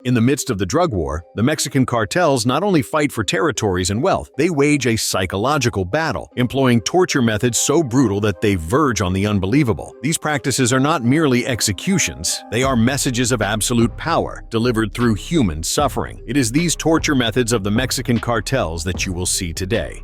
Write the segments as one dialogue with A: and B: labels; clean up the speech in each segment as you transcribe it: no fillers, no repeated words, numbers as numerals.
A: In the midst of the drug war, the Mexican cartels not only fight for territories and wealth, they wage a psychological battle, employing torture methods so brutal that they verge on the unbelievable. These practices are not merely executions, they are messages of absolute power, delivered through human suffering. It is these torture methods of the Mexican cartels that you will see today.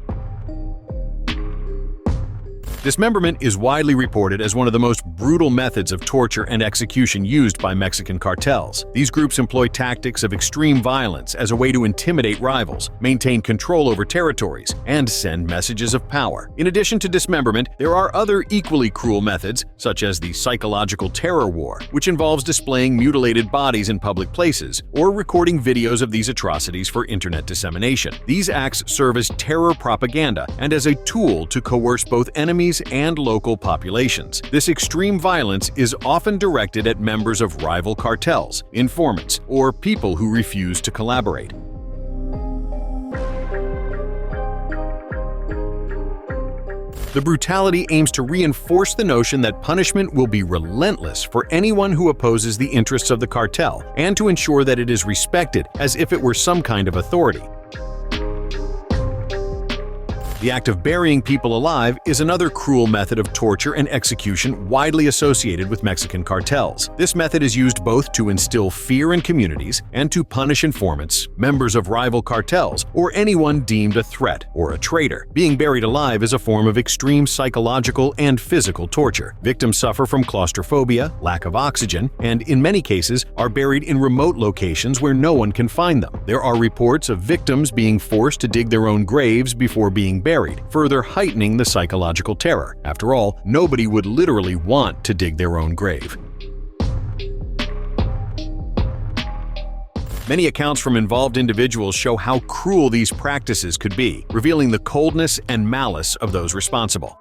A: Dismemberment is widely reported as one of the most brutal methods of torture and execution used by Mexican cartels. These groups employ tactics of extreme violence as a way to intimidate rivals, maintain control over territories, and send messages of power. In addition to dismemberment, there are other equally cruel methods, such as the psychological terror war, which involves displaying mutilated bodies in public places or recording videos of these atrocities for internet dissemination. These acts serve as terror propaganda and as a tool to coerce both enemies and local populations. This extreme violence is often directed at members of rival cartels, informants, or people who refuse to collaborate. The brutality aims to reinforce the notion that punishment will be relentless for anyone who opposes the interests of the cartel, and to ensure that it is respected as if it were some kind of authority. The act of burying people alive is another cruel method of torture and execution widely associated with Mexican cartels. This method is used both to instill fear in communities and to punish informants, members of rival cartels, or anyone deemed a threat or a traitor. Being buried alive is a form of extreme psychological and physical torture. Victims suffer from claustrophobia, lack of oxygen, and in many cases are buried in remote locations where no one can find them. There are reports of victims being forced to dig their own graves before being buried, further heightening the psychological terror. After all, nobody would literally want to dig their own grave. Many accounts from involved individuals show how cruel these practices could be, revealing the coldness and malice of those responsible.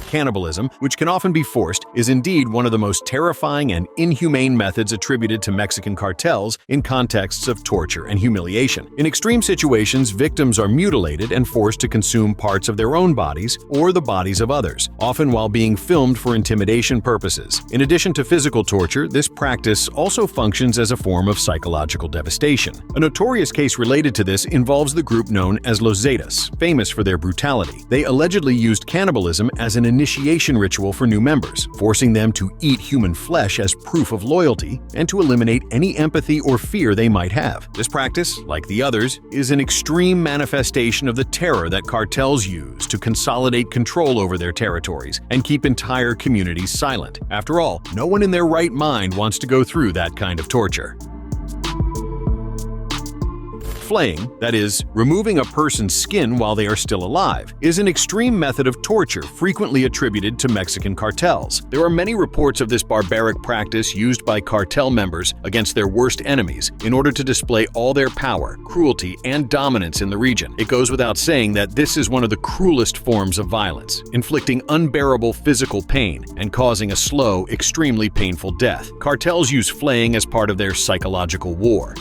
A: Cannibalism, which can often be forced, is indeed one of the most terrifying and inhumane methods attributed to Mexican cartels in contexts of torture and humiliation. In extreme situations, victims are mutilated and forced to consume parts of their own bodies or the bodies of others, often while being filmed for intimidation purposes. In addition to physical torture, this practice also functions as a form of psychological devastation. A notorious case related to this involves the group known as Los Zetas, famous for their brutality. They allegedly used cannibalism as an initiation ritual for new members, forcing them to eat human flesh as proof of loyalty and to eliminate any empathy or fear they might have. This practice, like the others, is an extreme manifestation of the terror that cartels use to consolidate control over their territories and keep entire communities silent. After all, no one in their right mind wants to go through that kind of torture. Flaying, that is, removing a person's skin while they are still alive, is an extreme method of torture frequently attributed to Mexican cartels. There are many reports of this barbaric practice used by cartel members against their worst enemies in order to display all their power, cruelty, and dominance in the region. It goes without saying that this is one of the cruelest forms of violence, inflicting unbearable physical pain and causing a slow, extremely painful death. Cartels use flaying as part of their psychological war.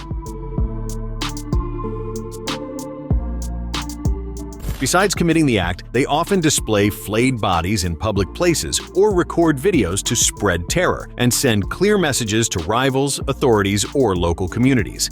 A: Besides committing the act, they often display flayed bodies in public places or record videos to spread terror and send clear messages to rivals, authorities, or local communities.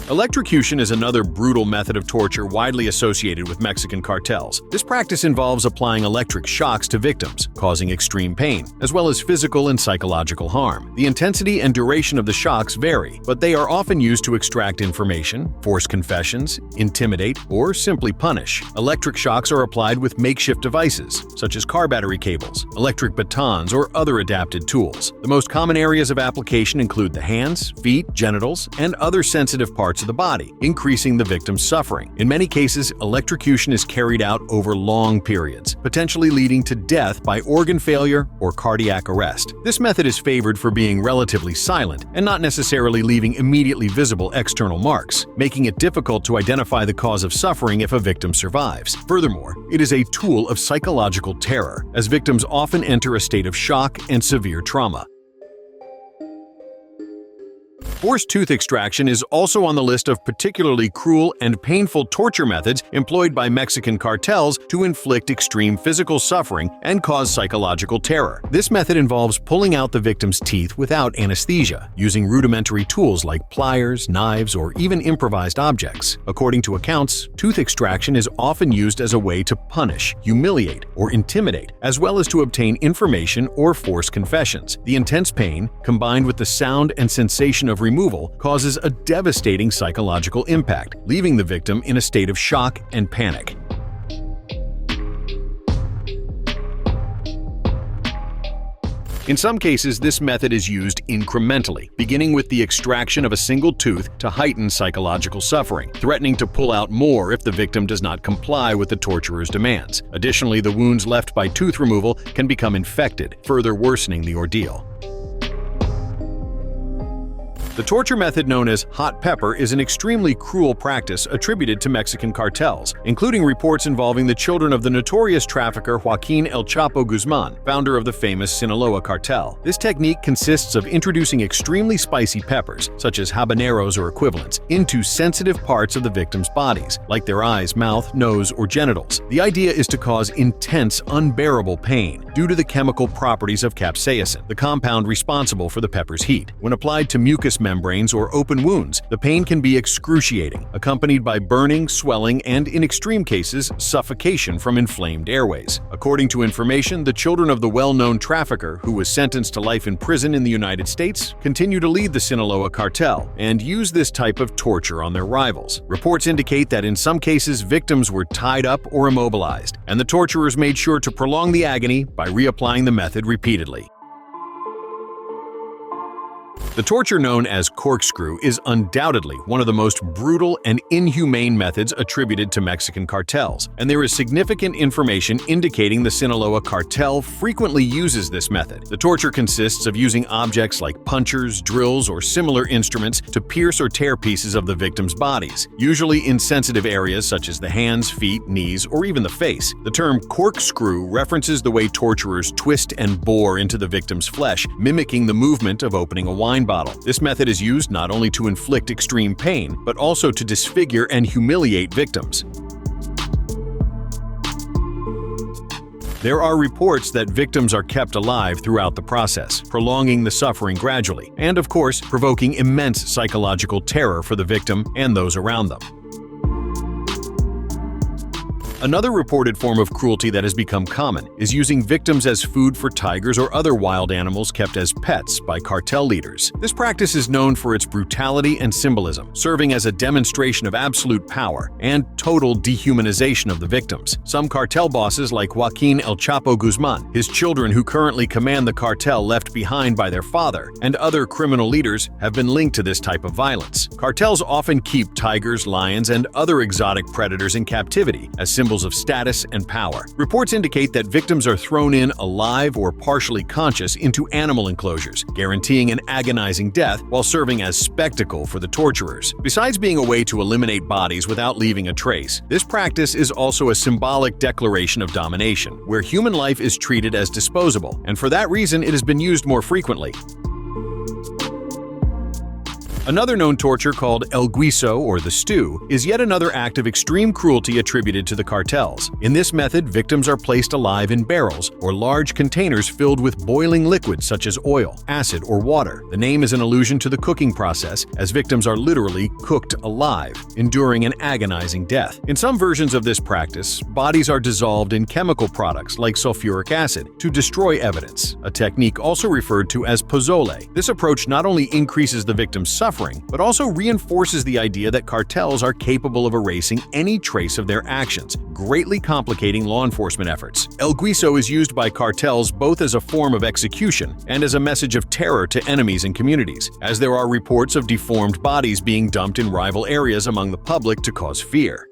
A: Electrocution is another brutal method of torture widely associated with Mexican cartels. This practice involves applying electric shocks to victims, causing extreme pain, as well as physical and psychological harm. The intensity and duration of the shocks vary, but they are often used to extract information, force confessions, intimidate, or simply punish. Electric shocks are applied with makeshift devices, such as car battery cables, electric batons, or other adapted tools. The most common areas of application include the hands, feet, genitals, and other sensitive parts of the body, increasing the victim's suffering. In many cases, electrocution is carried out over long periods, potentially leading to death by organ failure or cardiac arrest. This method is favored for being relatively silent and not necessarily leaving immediately visible external marks, making it difficult to identify the cause of suffering if a victim survives. Furthermore, it is a tool of psychological terror, as victims often enter a state of shock and severe trauma. Forced tooth extraction is also on the list of particularly cruel and painful torture methods employed by Mexican cartels to inflict extreme physical suffering and cause psychological terror. This method involves pulling out the victim's teeth without anesthesia, using rudimentary tools like pliers, knives, or even improvised objects. According to accounts, tooth extraction is often used as a way to punish, humiliate, or intimidate, as well as to obtain information or force confessions. The intense pain, combined with the sound and sensation of removal, causes a devastating psychological impact, leaving the victim in a state of shock and panic. In some cases, this method is used incrementally, beginning with the extraction of a single tooth to heighten psychological suffering, threatening to pull out more if the victim does not comply with the torturer's demands. Additionally, the wounds left by tooth removal can become infected, further worsening the ordeal. The torture method known as hot pepper is an extremely cruel practice attributed to Mexican cartels, including reports involving the children of the notorious trafficker Joaquin El Chapo Guzman, founder of the famous Sinaloa cartel. This technique consists of introducing extremely spicy peppers, such as habaneros or equivalents, into sensitive parts of the victim's bodies, like their eyes, mouth, nose, or genitals. The idea is to cause intense, unbearable pain due to the chemical properties of capsaicin, the compound responsible for the pepper's heat. When applied to mucous membranes or open wounds, the pain can be excruciating, accompanied by burning, swelling, and in extreme cases, suffocation from inflamed airways. According to information, the children of the well-known trafficker, who was sentenced to life in prison in the United States, continue to lead the Sinaloa cartel and use this type of torture on their rivals. Reports indicate that in some cases, victims were tied up or immobilized, and the torturers made sure to prolong the agony by reapplying the method repeatedly. The torture known as corkscrew is undoubtedly one of the most brutal and inhumane methods attributed to Mexican cartels, and there is significant information indicating the Sinaloa cartel frequently uses this method. The torture consists of using objects like punchers, drills, or similar instruments to pierce or tear pieces of the victim's bodies, usually in sensitive areas such as the hands, feet, knees, or even the face. The term corkscrew references the way torturers twist and bore into the victim's flesh, mimicking the movement of opening a wine bottle. This method is used not only to inflict extreme pain, but also to disfigure and humiliate victims. There are reports that victims are kept alive throughout the process, prolonging the suffering gradually, and of course, provoking immense psychological terror for the victim and those around them. Another reported form of cruelty that has become common is using victims as food for tigers or other wild animals kept as pets by cartel leaders. This practice is known for its brutality and symbolism, serving as a demonstration of absolute power and total dehumanization of the victims. Some cartel bosses like Joaquin El Chapo Guzman, his children who currently command the cartel left behind by their father, and other criminal leaders have been linked to this type of violence. Cartels often keep tigers, lions, and other exotic predators in captivity as symbols of status and power. Reports indicate that victims are thrown in alive or partially conscious into animal enclosures, guaranteeing an agonizing death while serving as spectacle for the torturers. Besides being a way to eliminate bodies without leaving a trace, this practice is also a symbolic declaration of domination, where human life is treated as disposable, and for that reason it has been used more frequently. Another known torture called el guiso, or the stew, is yet another act of extreme cruelty attributed to the cartels. In this method, victims are placed alive in barrels or large containers filled with boiling liquids such as oil, acid, or water. The name is an allusion to the cooking process, as victims are literally cooked alive, enduring an agonizing death. In some versions of this practice, bodies are dissolved in chemical products like sulfuric acid to destroy evidence, a technique also referred to as pozole. This approach not only increases the victim's suffering, but also reinforces the idea that cartels are capable of erasing any trace of their actions, greatly complicating law enforcement efforts. El guiso is used by cartels both as a form of execution and as a message of terror to enemies and communities, as there are reports of deformed bodies being dumped in rival areas among the public to cause fear.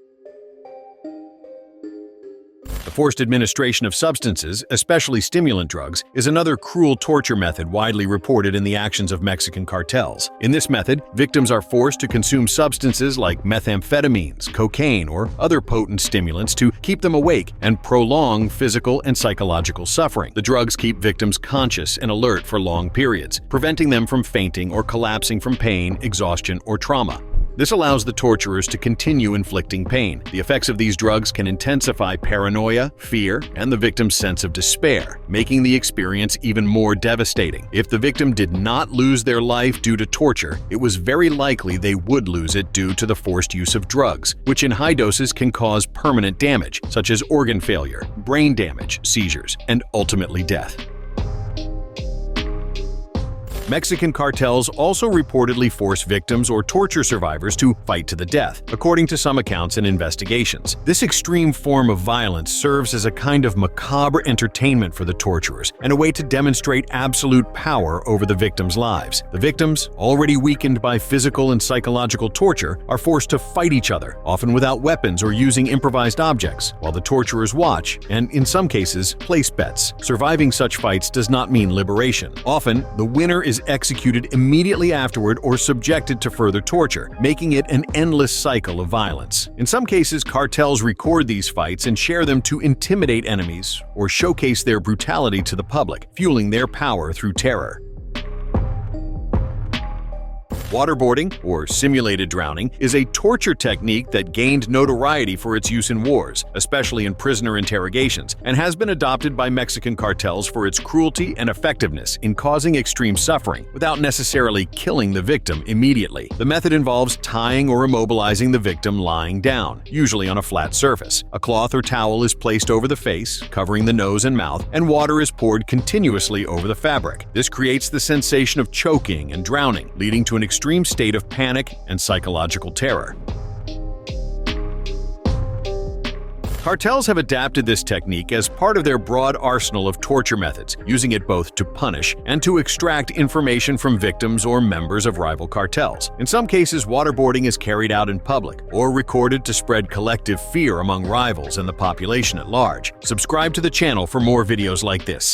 A: The forced administration of substances, especially stimulant drugs, is another cruel torture method widely reported in the actions of Mexican cartels. In this method, victims are forced to consume substances like methamphetamines, cocaine, or other potent stimulants to keep them awake and prolong physical and psychological suffering. The drugs keep victims conscious and alert for long periods, preventing them from fainting or collapsing from pain, exhaustion, or trauma. This allows the torturers to continue inflicting pain. The effects of these drugs can intensify paranoia, fear, and the victim's sense of despair, making the experience even more devastating. If the victim did not lose their life due to torture, it was very likely they would lose it due to the forced use of drugs, which in high doses can cause permanent damage, such as organ failure, brain damage, seizures, and ultimately death. Mexican cartels also reportedly force victims or torture survivors to fight to the death, according to some accounts and investigations. This extreme form of violence serves as a kind of macabre entertainment for the torturers and a way to demonstrate absolute power over the victims' lives. The victims, already weakened by physical and psychological torture, are forced to fight each other, often without weapons or using improvised objects, while the torturers watch and, in some cases, place bets. Surviving such fights does not mean liberation. Often, the winner is executed immediately afterward or subjected to further torture, making it an endless cycle of violence. In some cases, cartels record these fights and share them to intimidate enemies or showcase their brutality to the public, fueling their power through terror. Waterboarding, or simulated drowning, is a torture technique that gained notoriety for its use in wars, especially in prisoner interrogations, and has been adopted by Mexican cartels for its cruelty and effectiveness in causing extreme suffering without necessarily killing the victim immediately. The method involves tying or immobilizing the victim lying down, usually on a flat surface. A cloth or towel is placed over the face, covering the nose and mouth, and water is poured continuously over the fabric. This creates the sensation of choking and drowning, leading to an extreme state of panic and psychological terror. Cartels have adapted this technique as part of their broad arsenal of torture methods, using it both to punish and to extract information from victims or members of rival cartels. In some cases, waterboarding is carried out in public or recorded to spread collective fear among rivals and the population at large. Subscribe to the channel for more videos like this.